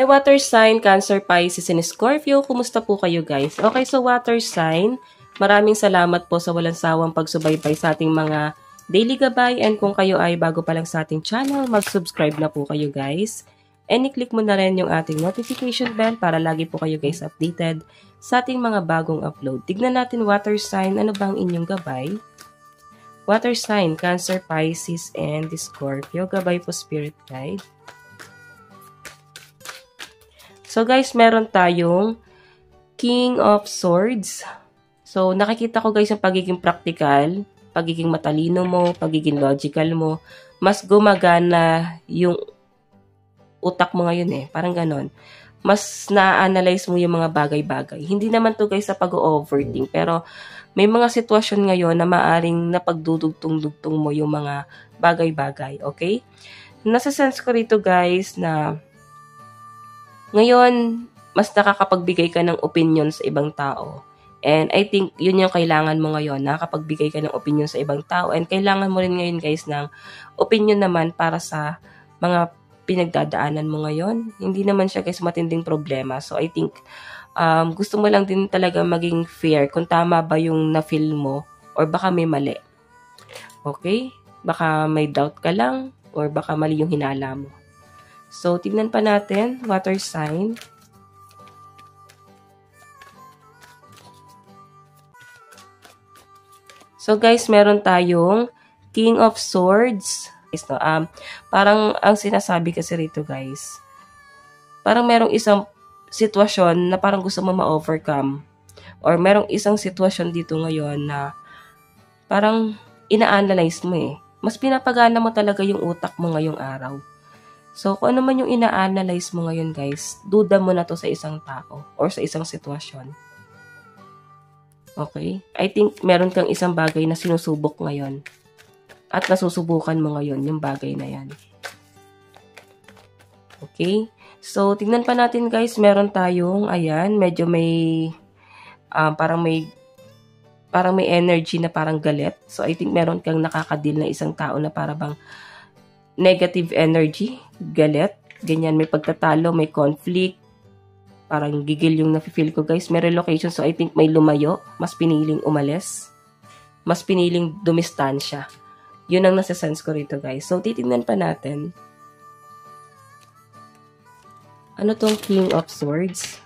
Hi water sign, Cancer, Pisces, and Scorpio. Kumusta po kayo guys? Okay, so water sign, maraming salamat po sa walang sawang pagsubaybay sa ating mga daily gabay. And kung kayo ay bago pa lang sa ating channel, mag-subscribe na po kayo guys. And i-click mo na rin yung ating notification bell para lagi po kayo guys updated sa ating mga bagong upload. Tignan natin water sign, ano bang inyong gabay? Water sign, Cancer, Pisces, and Scorpio. Gabay po Spirit Guide. So guys, meron tayong King of Swords. So nakikita ko guys yung pagiging practical, pagiging matalino mo, pagiging logical mo. Mas gumagana yung utak mo ngayon eh. Parang ganon. Mas na-analyze mo yung mga bagay-bagay. Hindi naman to guys sa pag-overthink. Pero may mga sitwasyon ngayon na maaring napagdudugtong-dugtong mo yung mga bagay-bagay. Okay? Nasa-sense ko rito guys na ngayon, mas nakakapagbigay ka ng opinion sa ibang tao. And I think yun yung kailangan mo ngayon, nakakapagbigay ka ng opinion sa ibang tao. And kailangan mo rin ngayon guys ng opinion naman para sa mga pinagdadaanan mo ngayon. Hindi naman siya guys matinding problema. So I think gusto mo lang din talaga maging fair kung tama ba yung na-feel mo or baka may mali. Okay? Baka may doubt ka lang or baka mali yung hinala mo. So, tignan pa natin, water sign. So, guys, meron tayong King of Swords. Parang ang sinasabi kasi rito, guys, parang merong isang sitwasyon na parang gusto mo ma-overcome. Or merong isang sitwasyon dito ngayon na parang ina-analyze mo eh. Mas pinapagana mo talaga yung utak mo ngayong araw. So, kung ano man yung ina-analyze mo ngayon, guys, duda mo na to sa isang tao or sa isang sitwasyon. Okay? I think meron kang isang bagay na sinusubok ngayon. At nasusubukan mo ngayon yung bagay na yan. Okay? So, tingnan pa natin, guys. Meron tayong, ayan, medyo may, parang may energy na parang galit. So, I think meron kang nakakadil na isang tao na para bang negative energy, galit, ganyan, may pagtatalo, may conflict, parang gigil yung nafe-feel ko guys, may relocation, so I think may lumayo, mas piniling umalis, mas piniling dumistansya. Yun ang nasa-sense ko rito guys. So titignan pa natin. Ano tong King of Swords?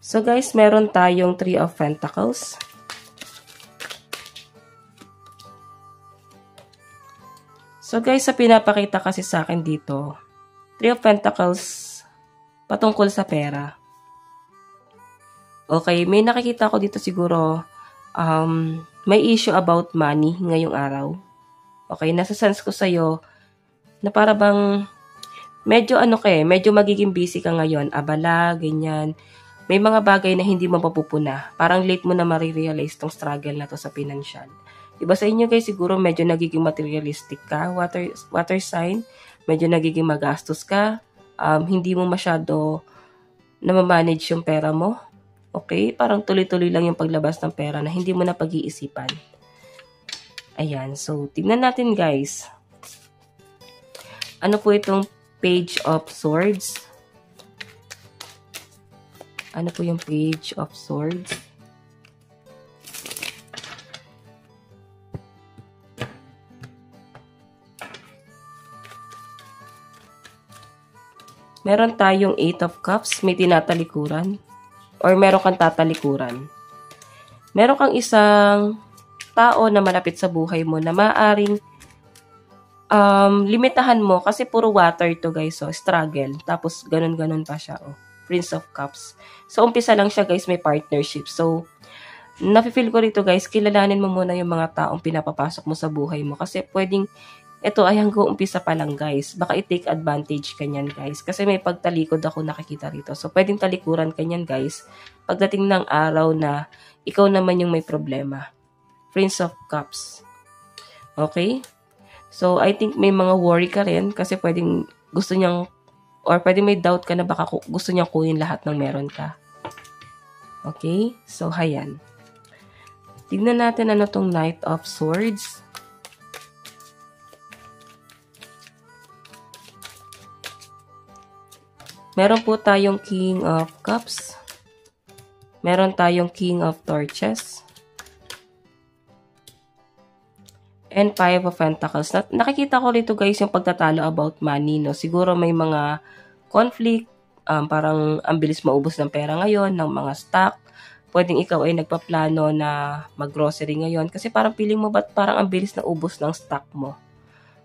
So guys, meron tayong Three of Pentacles. So guys, sa pinapakita kasi sa akin dito, Three of Pentacles patungkol sa pera. Okay, may nakikita ko dito siguro may issue about money ngayong araw. Okay, nasa sense ko sa'yo na para bang medyo medyo magiging busy ka ngayon, abala, ganyan. May mga bagay na hindi mo mapupuna. Parang late mo na marirealize tong struggle na to sa financial. Iba sa inyo guys, siguro medyo nagiging materialistic ka, water sign. Medyo nagiging magastos ka. Hindi mo masyado na-manage yung pera mo. Okay? Parang tuloy-tuloy lang yung paglabas ng pera na hindi mo na pag-iisipan. Ayan. So, tignan natin guys. Ano po itong Page of Swords? Ano po yung Page of Swords? Meron tayong 8 of Cups, may tinatalikuran. Or meron kang tatalikuran. Meron kang isang tao na malapit sa buhay mo na maaring limitahan mo kasi puro water to guys, so struggle. Tapos ganun-ganun pa siya, oh. Prince of Cups. So, umpisa lang siya guys, may partnership. So, nafe-feel ko rito guys, kilalanin mo muna yung mga taong pinapapasok mo sa buhay mo. Kasi pwedeng, ito ay hanggang umpisa pa lang guys. Baka i-take advantage ka niyan guys. Kasi may pagtalikod ako nakikita rito. So, pwedeng talikuran ka niyan guys. Pagdating ng araw na ikaw naman yung may problema. Prince of Cups. Okay? So, I think may mga worry ka rin kasi pwedeng gusto niyang Or pwede may doubt ka na baka gusto niyang kunin lahat ng meron ka. Okay? So, hayan. Tignan natin ano tong Knight of Swords. Meron po tayong King of Cups. Meron tayong King of Torches. And Five of Pentacles. Nakikita ko rito guys yung pagtatalo about money, no? Siguro may mga conflict, parang ang bilis maubos ng pera ngayon, ng mga stock. Pwedeng ikaw ay nagpaplano na mag-grocery ngayon kasi parang feeling mo ba't parang ang bilis na ubos ng stock mo.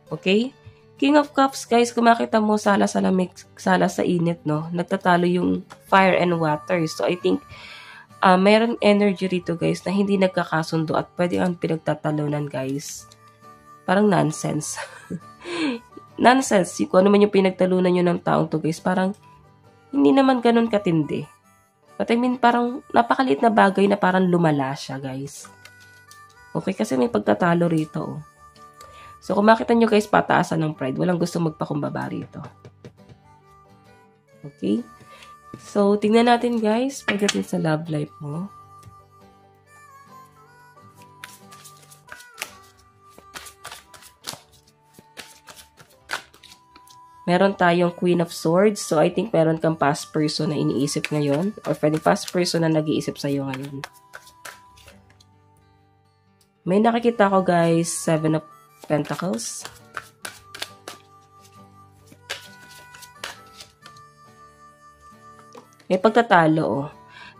Okay? King of Cups, guys, kung makita mo, sala sa lamig, sala sa init, no? Nagtatalo yung fire and water. So, I think, mayroon energy rito, guys, na hindi nagkakasundo at pwede ang pinagtatalunan, guys. Parang nonsense. Nonsense. Kung ano man yung pinagtalunan nyo ng taong to, guys, parang hindi naman ganun katindi. But I mean, parang napakaliit na bagay na parang lumala siya, guys. Okay, kasi may pagtatalo rito, oh. So, kung makita nyo guys, pataasan ng pride. Walang gusto magpakumbaba rito. Okay? So, tingnan natin guys, pagdating sa love life mo. Meron tayong Queen of Swords. So, I think meron kang past person na iniisip ngayon. Or pwedeng past person na nag-iisip sa'yo ngayon. May nakikita ko guys, Seven of Pentacles. May pagtatalo, oh.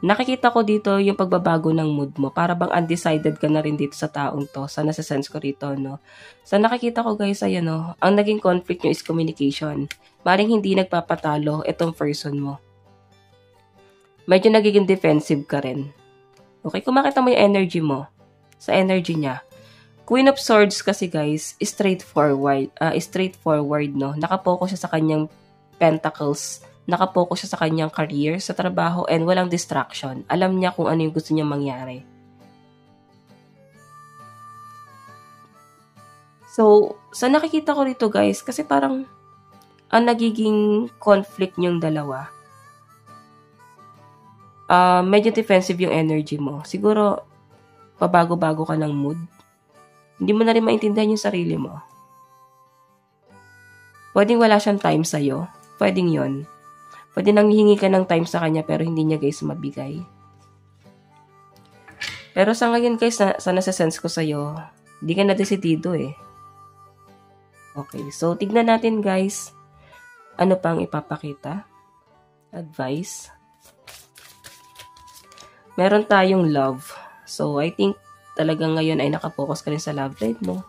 Nakikita ko dito yung pagbabago ng mood mo. Para bang undecided ka na rin dito sa taong to. Sa nasa-sense ko rito, no? Sa nakikita ko guys, ayan, no? Ang naging conflict nyo is communication. Maring hindi nagpapatalo itong person mo. Medyo nagiging defensive ka rin. Okay, kung makita mo yung energy mo, sa energy niya, Queen of Swords kasi guys, straightforward, no? Nakapokus siya sa kanyang pentacles, nakapokus siya sa kanyang career, sa trabaho, and walang distraction. Alam niya kung ano yung gusto niya mangyari. So, sa nakikita ko rito guys, kasi parang ang nagiging conflict niyong dalawa, medyo defensive yung energy mo. Siguro, pabago-bago ka ng mood. Hindi mo na rin maintindihan yung sarili mo. Pwedeng wala siyang time sa'yo. Pwedeng yon. Pwede nang hihingi ka ng time sa kanya pero hindi niya guys mabigay. Pero sa ngayon guys, sa nasa-sense ko sa'yo, hindi ka na desidido eh. Okay, so tignan natin guys, ano pang ipapakita? Advice. Meron tayong love. So I think talagang ngayon ay nakapokus ka rin sa love life mo.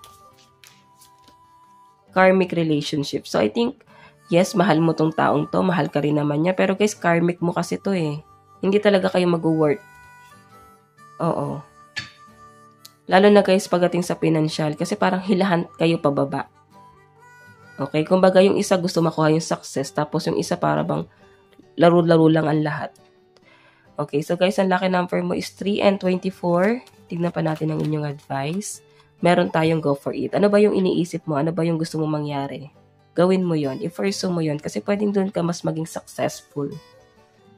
Karmic relationship. So, I think, yes, mahal mo tong taong to. Mahal ka rin naman niya. Pero guys, karmic mo kasi to eh. Hindi talaga kayo mag-work. Oo. Lalo na guys, pagdating sa financial. Kasi parang hilahan kayo pababa. Okay? Kumbaga, yung isa gusto makuha yung success. Tapos yung isa para bang laro-laro lang ang lahat. Okay, so guys, ang lucky number mo is 3 and 24. Tignan pa natin ang inyong advice. Meron tayong go for it. Ano ba yung iniisip mo? Ano ba yung gusto mong mangyari? Gawin mo yon, i-pursue mo yon kasi pwedeng doon ka mas maging successful.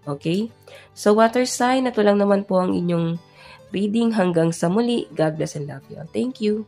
Okay? So, water sign, ito lang naman po ang inyong reading. Hanggang sa muli. God bless and love you. Thank you.